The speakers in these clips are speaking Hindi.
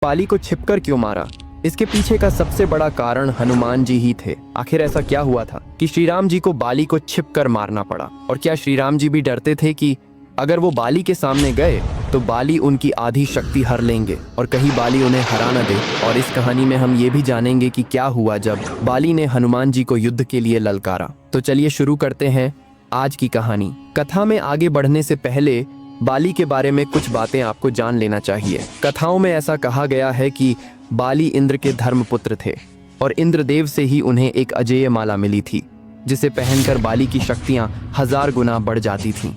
बाली को छिपकर क्यों मारा? इसके पीछे का सबसे बड़ा कारण हनुमान जी ही थे। आखिर ऐसा क्या हुआ था कि श्री राम जी को बाली को छिपकर मारना पड़ा? और क्या श्री राम जी भी डरते थे कि अगर वो बाली के सामने गए तो बाली उनकी आधी शक्ति हर लेंगे और कहीं बाली उन्हें हरा न दे? और इस कहानी में हम ये भी जानेंगे कि क्या हुआ जब बाली ने हनुमान जी को युद्ध के लिए ललकारा। तो चलिए शुरू करते हैं आज की कहानी। कथा में आगे बढ़ने से पहले बाली के बारे में कुछ बातें आपको जान लेना चाहिए। कथाओं में ऐसा कहा गया है कि बाली इंद्र के धर्मपुत्र थे और इंद्रदेव से ही उन्हें एक अजेय माला मिली थी, जिसे पहनकर बाली की शक्तियां 1000 गुना बढ़ जाती थीं।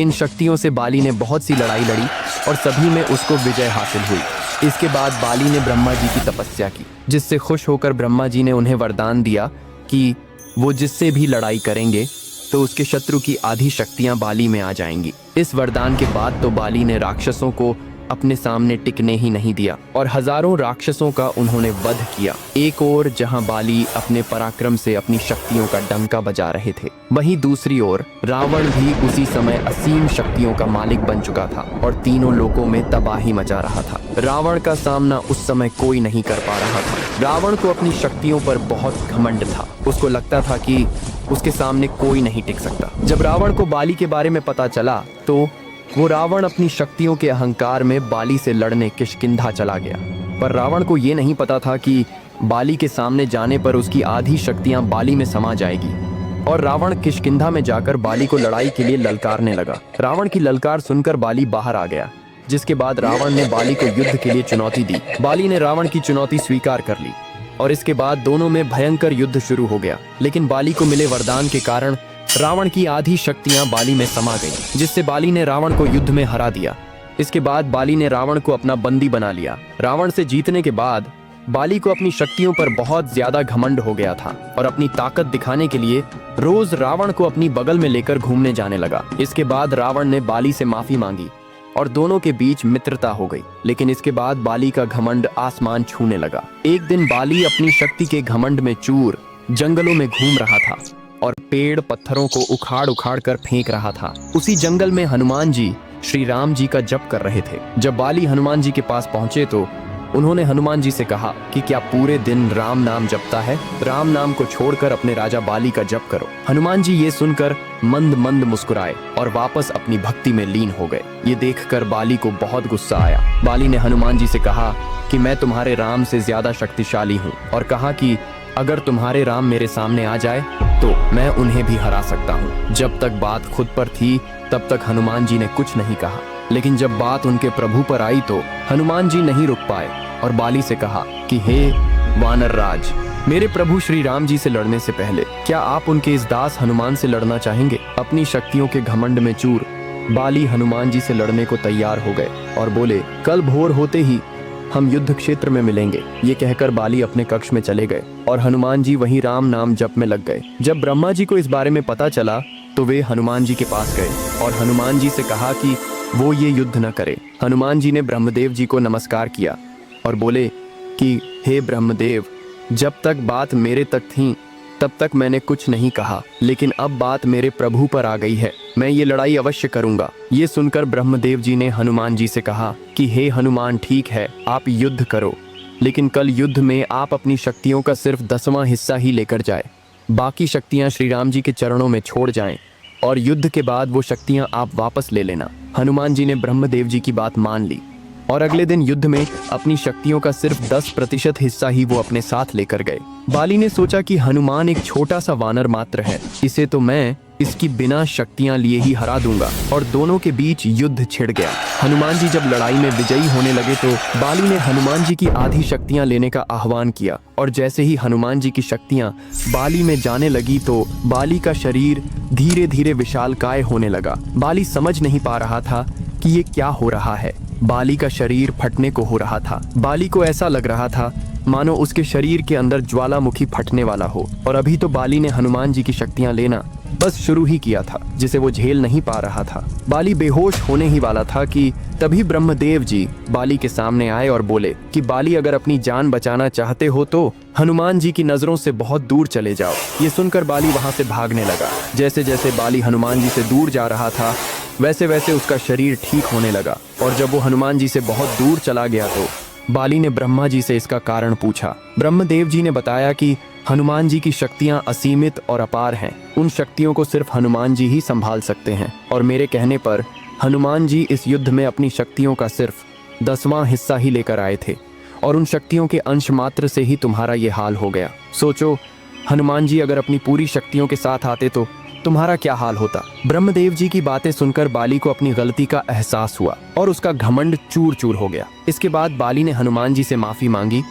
इन शक्तियों से बाली ने बहुत सी लड़ाई लड़ी और सभी में उसको विजय हासिल हुई। इसके बाद बाली ने ब्रह्मा जी की तपस्या की, जिससे खुश होकर ब्रह्मा जी ने उन्हें वरदान दिया कि वो जिससे भी लड़ाई करेंगे तो उसके शत्रु की आधी शक्तियां बाली में आ जाएंगी। इस वरदान के बाद तो बाली ने राक्षसों को अपने सामने टिकने ही नहीं दिया और हजारों राक्षसों का उन्होंने वध किया। एक ओर जहां बाली अपने पराक्रम से अपनी शक्तियों का डंका बजा रहे थे, वहीं दूसरी ओर रावण भी उसी समय असीम शक्तियों का मालिक बन चुका था और तीनों लोकों में तबाही मचा रहा था। रावण का सामना उस समय कोई नहीं कर पा रहा था। रावण को अपनी शक्तियों पर बहुत घमंड था। उसको लगता था कि उसके सामने कोई नहीं टिक सकता। जब रावण को बाली के बारे में पता चला तो वो रावण अपनी शक्तियों के अहंकार में बाली से लड़ने किष्किंधा चला गया। पर रावण को ये नहीं पता था कि बाली के सामने जाने पर उसकी आधी शक्तियां बाली में समा जाएगी और रावण किष्किंधा में जाकर बाली को लड़ाई के लिए ललकारने लगा। रावण की ललकार सुनकर बाली बाहर आ गया, जिसके बाद रावण ने बाली को युद्ध के लिए चुनौती दी। बाली ने रावण की चुनौती स्वीकार कर ली और इसके बाद दोनों में भयंकर युद्ध शुरू हो गया। लेकिन बाली को मिले वरदान के कारण रावण की आधी शक्तियां बाली में समा गईं, जिससे बाली ने रावण को युद्ध में हरा दिया। इसके बाद बाली ने रावण को अपना बंदी बना लिया। रावण से जीतने के बाद बाली को अपनी शक्तियों पर बहुत ज्यादा घमंड हो गया था और अपनी ताकत दिखाने के लिए रोज रावण को अपनी बगल में लेकर घूमने जाने लगा। इसके बाद रावण ने बाली से माफी मांगी और दोनों के बीच मित्रता हो गई। लेकिन इसके बाद बाली का घमंड आसमान छूने लगा। एक दिन बाली अपनी शक्ति के घमंड में चूर जंगलों में घूम रहा था और पेड़ पत्थरों को उखाड़ उखाड़ कर फेंक रहा था। उसी जंगल में हनुमान जी श्री राम जी का जप कर रहे थे। जब बाली हनुमान जी के पास पहुंचे तो उन्होंने हनुमान जी से कहा कि क्या पूरे दिन राम नाम जपता है? राम नाम को छोड़कर अपने राजा बाली का जप करो। हनुमान जी ये सुनकर मंद मंद मुस्कुराए और वापस अपनी भक्ति में लीन हो गए। ये देखकर बाली को बहुत गुस्सा आया। बाली ने हनुमान जी से कहा कि मैं तुम्हारे राम से ज्यादा शक्तिशाली हूँ और कहा कि अगर तुम्हारे राम मेरे सामने आ जाए तो मैं उन्हें भी हरा सकता हूँ। जब तक बात खुद पर थी तब तक हनुमान जी ने कुछ नहीं कहा, लेकिन जब बात उनके प्रभु पर आई तो हनुमान जी नहीं रुक पाए और बाली से कहा कि हे वानर राज, मेरे प्रभु श्री राम जी से लड़ने से पहले क्या आप उनके इस दास हनुमान से लड़ना चाहेंगे? अपनी शक्तियों के घमंड में चूर बाली हनुमान जी से लड़ने को तैयार हो गए और बोले, कल भोर होते ही हम युद्ध क्षेत्र में मिलेंगे। ये कहकर बाली अपने कक्ष में चले गए और हनुमान जी वहीं राम नाम जप में लग गए। जब ब्रह्मा जी को इस बारे में पता चला तो वे हनुमान जी के पास गए और हनुमान जी से कहा कि वो ये युद्ध न करे। हनुमान जी ने ब्रह्मदेव जी को नमस्कार किया और बोले कि हे ब्रह्मदेव, जब तक बात मेरे तक थी तब तक मैंने कुछ नहीं कहा, लेकिन अब बात मेरे प्रभु पर आ गई है, मैं ये लड़ाई अवश्य करूंगा। ये सुनकर ब्रह्मदेव जी ने हनुमान जी से कहा कि हे हनुमान, ठीक है, आप युद्ध करो, लेकिन कल युद्ध में आप अपनी शक्तियों का सिर्फ 10वां हिस्सा ही लेकर जाए। बाकी शक्तियां श्री राम जी के चरणों में छोड़ जाएं और युद्ध के बाद वो शक्तियां आप वापस ले लेना। हनुमान जी ने ब्रह्मदेव जी की बात मान ली और अगले दिन युद्ध में अपनी शक्तियों का सिर्फ 10% हिस्सा ही वो अपने साथ लेकर गए। बाली ने सोचा कि हनुमान एक छोटा सा वानर मात्र है, इसे तो मैं इसकी बिना शक्तियां लिए ही हरा दूंगा। और दोनों के बीच युद्ध छिड़ गया। हनुमान जी जब लड़ाई में विजयी होने लगे तो बाली ने हनुमान जी की आधी शक्तियां लेने का आह्वान किया और जैसे ही हनुमान जी की शक्तियां बाली में जाने लगी तो बाली का शरीर धीरे धीरे विशालकाय होने लगा। बाली समझ नहीं पा रहा था कि ये क्या हो रहा है। बाली का शरीर फटने को हो रहा था। बाली को ऐसा लग रहा था मानो उसके शरीर के अंदर ज्वालामुखी फटने वाला हो। और अभी तो बाली ने हनुमान जी की शक्तियां लेना बस शुरू ही किया था, जिसे वो झेल नहीं पा रहा था। बाली बेहोश होने ही वाला था कि तभी ब्रह्मदेव जी बाली के सामने आए और बोले कि बाली, अगर अपनी जान बचाना चाहते हो तो हनुमान जी की नजरों से बहुत दूर चले जाओ। ये सुनकर बाली वहां से भागने लगा। जैसे जैसे बाली हनुमान जी से दूर जा रहा था वैसे वैसे उसका शरीर ठीक होने लगा और जब वो हनुमान जी से बहुत दूर चला गया तो बाली ने ब्रह्मा जी से इसका कारण पूछा। ब्रह्मदेव जी ने बताया कि हनुमान जी की शक्तियां असीमित और अपार हैं। उन शक्तियों को सिर्फ हनुमान जी ही संभाल सकते हैं और मेरे कहने पर हनुमान जी इस युद्ध में अपनी शक्तियों का सिर्फ 10वां हिस्सा ही लेकर आए थे और उन शक्तियों के अंश मात्र से ही तुम्हारा ये हाल हो गया। सोचो, हनुमान जी अगर अपनी पूरी शक्तियों के साथ आते तो तुम्हारा क्या हाल होता। ब्रह्मदेव जी की बातें सुनकर बाली को अपनी गलती का एहसास हुआ और उसका घमंड चूर चूर हो गया। इसके बाद बाली ने हनुमान जी से माफी मांगी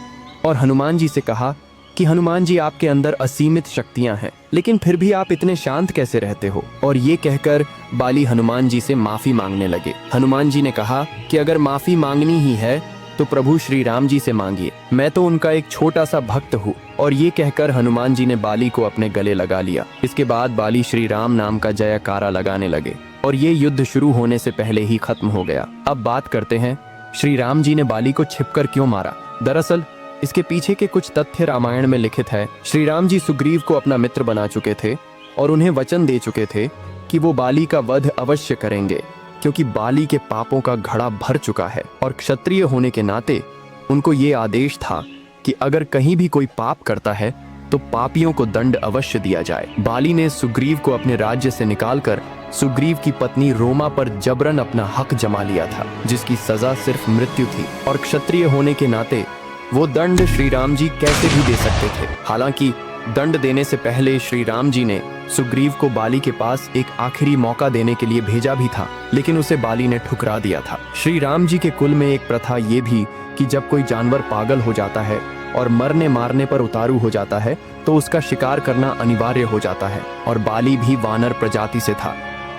और हनुमान जी से कहा कि हनुमान जी, आपके अंदर असीमित शक्तियां हैं, लेकिन फिर भी आप इतने शांत कैसे रहते हो। और ये कहकर बाली हनुमान जी से माफी मांगने लगे। हनुमान जी ने कहा कि अगर माफी मांगनी ही है तो प्रभु श्री राम जी से मांगिए, मैं तो उनका एक छोटा सा भक्त हूँ। और ये कहकर हनुमान जी ने बाली को अपने गले लगा लिया। इसके बाद बाली श्री राम नाम का जयकारा लगाने लगे और ये युद्ध शुरू होने से पहले ही खत्म हो गया। अब बात करते हैं श्री राम जी ने बाली को छिपकर क्यों मारा। दरअसल इसके पीछे के कुछ तथ्य रामायण में लिखित है। श्री राम जी सुग्रीव को अपना मित्र बना चुके थे और उन्हें वचन दे चुके थे कि वो बाली का वध अवश्य करेंगे, क्योंकि बाली के पापों का घड़ा भर चुका है और क्षत्रिय होने के नाते उनको ये आदेश था कि अगर कहीं भी कोई पाप करता है तो पापियों को दंड अवश्य दिया जाए। बाली ने सुग्रीव को अपने राज्य से निकालकर सुग्रीव की पत्नी रोमा पर जबरन अपना हक जमा लिया था, जिसकी सजा सिर्फ मृत्यु थी और क्षत्रिय होने के नाते वो दंड श्री राम जी कैसे भी दे सकते थे। हालांकि दंड देने से पहले श्री राम जी ने सुग्रीव को बाली के पास एक आखिरी मौका देने के लिए भेजा भी था, लेकिन उसे बाली ने ठुकरा दिया था। श्री राम जी के कुल में एक प्रथा ये भी कि जब कोई जानवर पागल हो जाता है और मरने मारने पर उतारू हो जाता है तो उसका शिकार करना अनिवार्य हो जाता है, और बाली भी वानर प्रजाति से था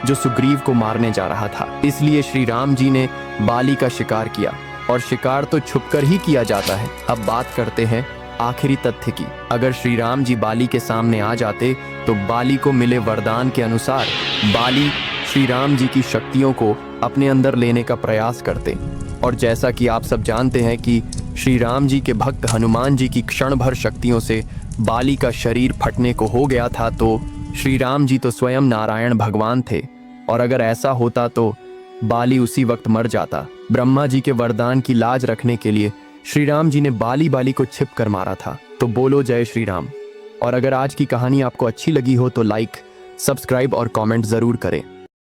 जो सुग्रीव को मारने जा रहा था। इसलिए श्री राम जी ने बाली का शिकार किया, और शिकार तो छुपकर ही किया जाता है। अब बात करते हैं आखिरी तथ्य की। अगर श्री राम जी बाली के सामने आ जाते तो बाली को मिले वरदान के अनुसार बाली श्री राम जी की शक्तियों को अपने अंदर लेने का प्रयास करते। और जैसा कि आप सब जानते हैं कि श्री राम जी के भक्त हनुमान जी की क्षण भर शक्तियों से बाली का शरीर फटने को हो गया था, तो श्री राम जी तो स्वयं नारायण भगवान थे, और अगर ऐसा होता तो बाली उसी वक्त मर जाता। ब्रह्मा जी के वरदान की लाज रखने के लिए श्री राम जी ने बाली को छिप कर मारा था। तो बोलो जय श्री राम। और अगर आज की कहानी आपको अच्छी लगी हो तो लाइक, सब्सक्राइब और कमेंट जरूर करें।